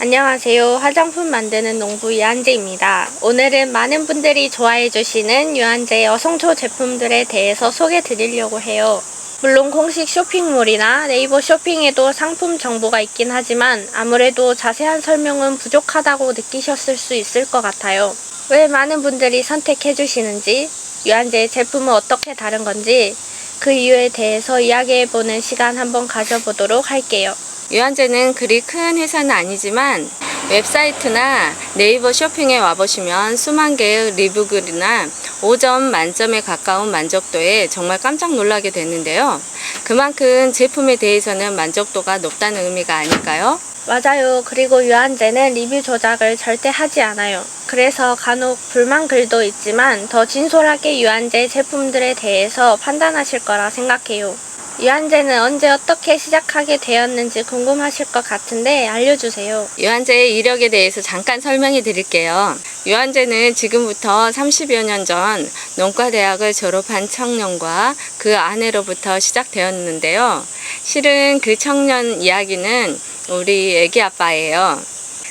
안녕하세요. 화장품 만드는 농부 유한재입니다. 오늘은 많은 분들이 좋아해 주시는 유한재 어성초 제품들에 대해서 소개해 드리려고 해요. 물론 공식 쇼핑몰이나 네이버 쇼핑에도 상품 정보가 있긴 하지만 아무래도 자세한 설명은 부족하다고 느끼셨을 수 있을 것 같아요. 왜 많은 분들이 선택해 주시는지, 유한재의 제품은 어떻게 다른 건지 그 이유에 대해서 이야기해보는 시간 한번 가져보도록 할게요. 유한재는 그리 큰 회사는 아니지만 웹사이트나 네이버 쇼핑에 와보시면 수만 개의 리뷰글이나 5점 만점에 가까운 만족도에 정말 깜짝 놀라게 되는데요. 그만큼 제품에 대해서는 만족도가 높다는 의미가 아닐까요? 맞아요. 그리고 유한재는 리뷰 조작을 절대 하지 않아요. 그래서 간혹 불만 글도 있지만 더 진솔하게 유한재 제품들에 대해서 판단하실 거라 생각해요. 유한재는 언제 어떻게 시작하게 되었는지 궁금하실 것 같은데 알려주세요. 유한재의 이력에 대해서 잠깐 설명해 드릴게요. 유한재는 지금부터 30여 년 전 농과대학을 졸업한 청년과 그 아내로부터 시작되었는데요. 실은 그 청년 이야기는 우리 애기 아빠예요.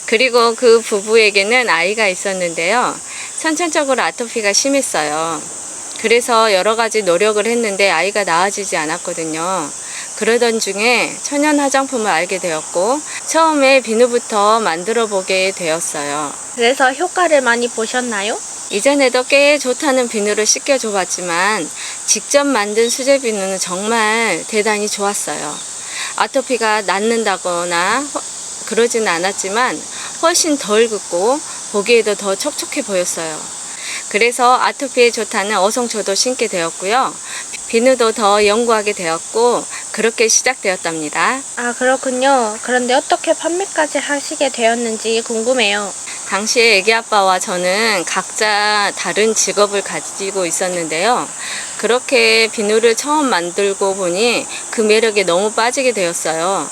그리고 그 부부에게는 아이가 있었는데요. 선천적으로 아토피가 심했어요. 그래서 여러 가지 노력을 했는데 아이가 나아지지 않았거든요. 그러던 중에 천연 화장품을 알게 되었고 처음에 비누부터 만들어 보게 되었어요. 그래서 효과를 많이 보셨나요? 이전에도 꽤 좋다는 비누를 씻겨줘 봤지만 직접 만든 수제 비누는 정말 대단히 좋았어요. 아토피가 낫는다거나 그러지는 않았지만 훨씬 덜 붓고 보기에도 더 촉촉해 보였어요. 그래서 아토피에 좋다는 어성초도 신게 되었고요. 비누도 더 연구하게 되었고 그렇게 시작되었답니다. 아, 그렇군요. 그런데 어떻게 판매까지 하시게 되었는지 궁금해요. 당시에 애기 아빠와 저는 각자 다른 직업을 가지고 있었는데요. 그렇게 비누를 처음 만들고 보니 그 매력에 너무 빠지게 되었어요.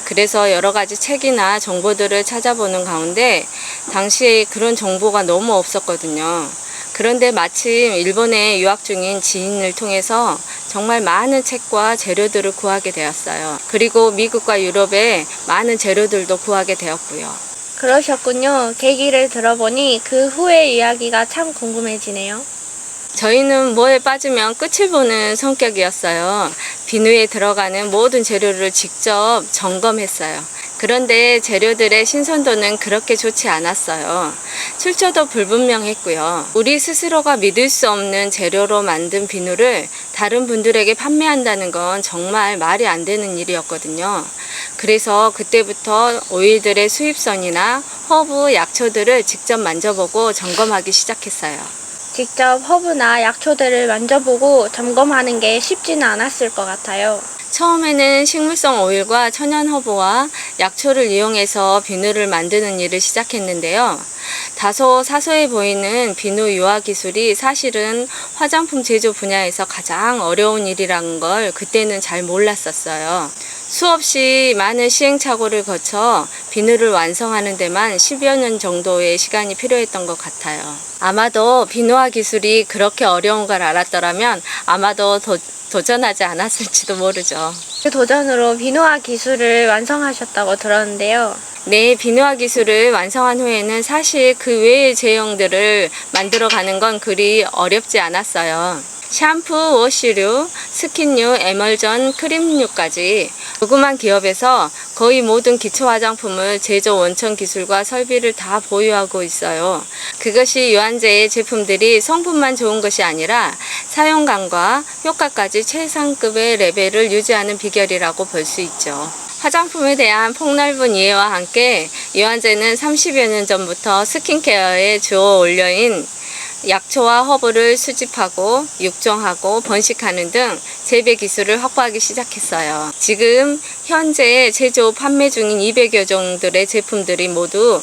그래서 여러 가지 책이나 정보들을 찾아보는 가운데 당시에 그런 정보가 너무 없었거든요. 그런데 마침 일본에 유학 중인 지인을 통해서 정말 많은 책과 재료들을 구하게 되었어요. 그리고 미국과 유럽에 많은 재료들도 구하게 되었고요. 그러셨군요. 계기를 들어보니 그 후의 이야기가 참 궁금해지네요. 저희는 뭐에 빠지면 끝을 보는 성격이었어요. 비누에 들어가는 모든 재료를 직접 점검했어요. 그런데 재료들의 신선도는 그렇게 좋지 않았어요. 출처도 불분명했고요. 우리 스스로가 믿을 수 없는 재료로 만든 비누를 다른 분들에게 판매한다는 건 정말 말이 안 되는 일이었거든요. 그래서 그때부터 오일들의 수입선이나 허브, 약초들을 직접 만져보고 점검하기 시작했어요. 직접 허브나 약초들을 만져보고 점검하는 게 쉽지는 않았을 것 같아요. 처음에는 식물성 오일과 천연 허브와 약초를 이용해서 비누를 만드는 일을 시작했는데요. 다소 사소해 보이는 비누 유화 기술이 사실은 화장품 제조 분야에서 가장 어려운 일이라는 걸 그때는 잘 몰랐었어요. 수없이 많은 시행착오를 거쳐 비누를 완성하는 데만 10여 년 정도의 시간이 필요했던 것 같아요. 아마도 비누화 기술이 그렇게 어려운 걸 알았더라면 아마도 도전하지 않았을지도 모르죠. 그 도전으로 비누화 기술을 완성하셨다고 들었는데요. 네, 비누화 기술을 완성한 후에는 사실 그 외의 제형들을 만들어가는 건 그리 어렵지 않았어요. 샴푸, 워시류, 스킨류, 에멀전, 크림류까지 조그만 기업에서 거의 모든 기초 화장품을 제조 원천 기술과 설비를 다 보유하고 있어요. 그것이 유한재의 제품들이 성분만 좋은 것이 아니라 사용감과 효과까지 최상급의 레벨을 유지하는 비결이라고 볼 수 있죠. 화장품에 대한 폭넓은 이해와 함께 유한재는 30여 년 전부터 스킨케어에 주어 올려인 약초와 허브를 수집하고 육종하고 번식하는 등 재배 기술을 확보하기 시작했어요. 지금 현재 제조 판매 중인 200여 종들의 제품들이 모두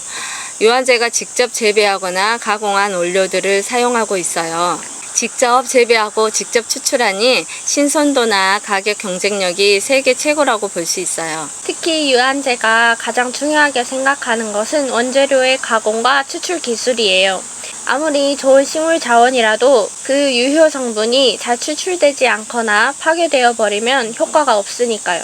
유한재가 직접 재배하거나 가공한 원료들을 사용하고 있어요. 직접 재배하고 직접 추출하니 신선도나 가격 경쟁력이 세계 최고라고 볼 수 있어요. 특히 유한재가 가장 중요하게 생각하는 것은 원재료의 가공과 추출 기술이에요. 아무리 좋은 식물 자원이라도 그 유효 성분이 잘 추출되지 않거나 파괴되어 버리면 효과가 없으니까요.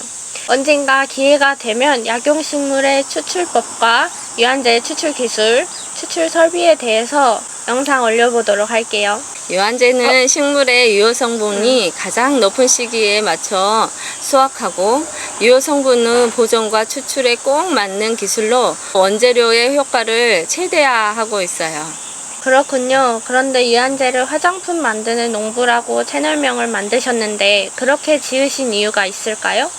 언젠가 기회가 되면 약용식물의 추출법과 유한제 추출 기술, 추출 설비에 대해서 영상 올려보도록 할게요. 유한제는 식물의 유효 성분이 가장 높은 시기에 맞춰 수확하고 유효 성분은 보존과 추출에 꼭 맞는 기술로 원재료의 효과를 최대화하고 있어요. 그렇군요. 그런데 유한제를 화장품 만드는 농부라고 채널명을 만드셨는데 그렇게 지으신 이유가 있을까요?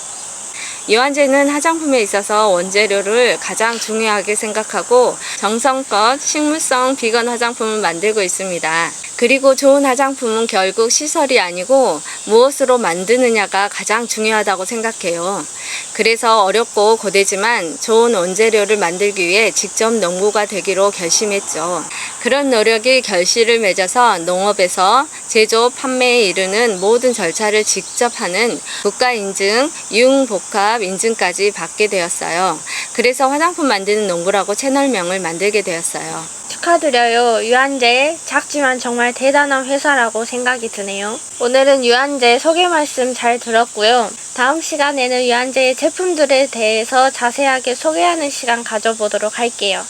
유한제는 화장품에 있어서 원재료를 가장 중요하게 생각하고 정성껏 식물성 비건 화장품을 만들고 있습니다. 그리고 좋은 화장품은 결국 시설이 아니고 무엇으로 만드느냐가 가장 중요하다고 생각해요. 그래서 어렵고 고되지만 좋은 원재료를 만들기 위해 직접 농부가 되기로 결심했죠. 그런 노력이 결실을 맺어서 농업에서 제조, 판매에 이르는 모든 절차를 직접 하는 국가인증, 융복합 인증까지 받게 되었어요. 그래서 화장품 만드는 농부라고 채널명을 만들게 되었어요. 축하드려요. 유한제 작지만 정말 대단한 회사라고 생각이 드네요. 오늘은 유한제 소개 말씀 잘 들었고요. 다음 시간에는 유한제의 제품들에 대해서 자세하게 소개하는 시간 가져보도록 할게요.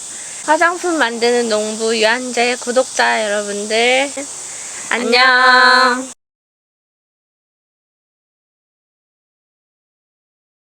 화장품 만드는 농부 유한제 구독자 여러분들 안녕.